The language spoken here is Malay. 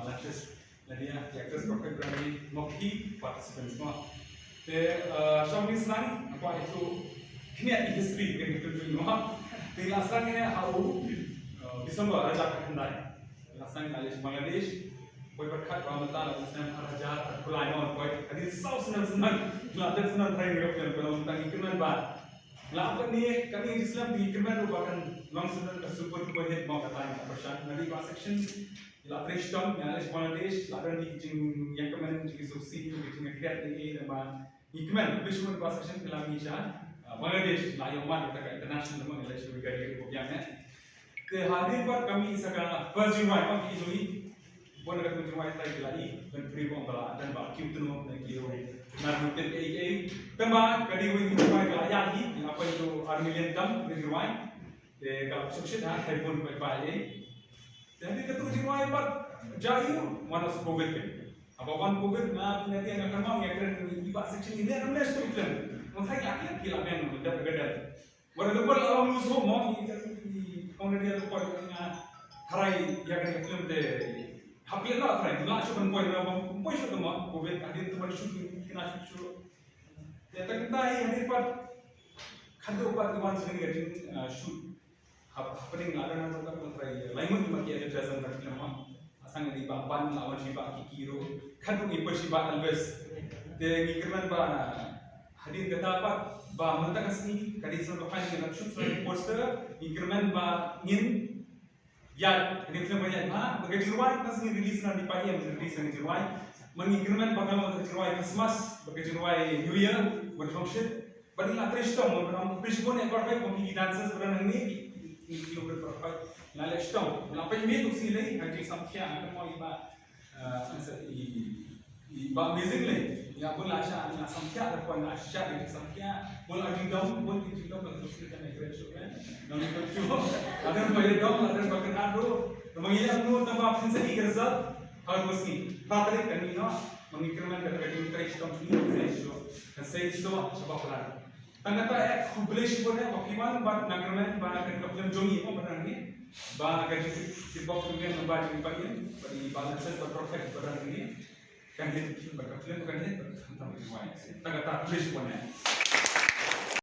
balances dia actors perfect berani mokhi participants semua. Showing this lang apa itu kini history kini film semua. Last lang ini how December Raja Kendai. Last lang Bangladesh. Boy berkat Ramadan lalu senang Raja Kulai non boy. Hadis sau senang melatih senang try ni film film tentang iklan bar. Lapan ni kami Islam di iklan merupakan long senang super super hit mau kata persian. Nanti kelas section lapan Islam Malaysia Bangladesh lapan di jing yang kemen jing susi jing kreat ni nama iklan Islam kelas section kelam Asia Bangladesh layaman dekat international nama Malaysia bergaya rupiahnya. Hadir buat kami sekarang first July kami ini buat dekat July tadi lagi dan pribong bala dan bak kiu tenu dan kiu narmutin ke tambah kadi wing July kelaya lagi apa itu armilian dam di July kalau sukses dah telefon baik jadi ketua July buat jauh mana COVID ke apa pun COVID nanti yang akan mau yang keren ibak section ini ada mesti tu kan Mungkin laki gila men udah bergedar. Walau tu kalau lu semua kemudian dia lupa dengan harai yang kita film deh. Hampir lah harai. Lah cuma poin apa? Poin itu mah. Covid hadir tu baru shoot kena shoot. Ya tak kita hadir pada kantor pada iwan sendiri kerja shoot. Happening ada nama tu kan harai. Lain pun cuma kita present tak film mah. Asal ni bapan lawan siapa kikiro. Kantor ni persiapan albes. Dia ngikirman ba hadir kata apa ba mentang asni kadi sama kapan dengan shoot film poster increment ba ngin ya ini film banyak ha bagi jirwai asni release nanti pagi yang release nanti jirwai mengincrement ba kalau jirwai Christmas bagi jirwai New Year berfunction bagi la trishtom orang prishbon ekor baik bagi dancers berang ini kilo berapa la leshtom la penmi tu sini haji samkhya akan mau iba iba amazing le ya pun lasha na samkhya ada pun lasha di samkhya pun lagi dom pun di dom terus kita naik ratio kan nang itu cuma ada bayar dom ada bahkan ado mengilang nu tambah absen segi kerja harus ni patrik kan ini no mengikirkan kata kata ratio ni ratio kan saya itu coba pelan tangata publish pun ya wakiman bat nagarmen ba kan film jongi apa benar ni ba gaji di box kemudian membaca di pagi bagi balances perfect benar ini kan dia film bukan dia tentang riwayat. Tangga tak tulis pun ya.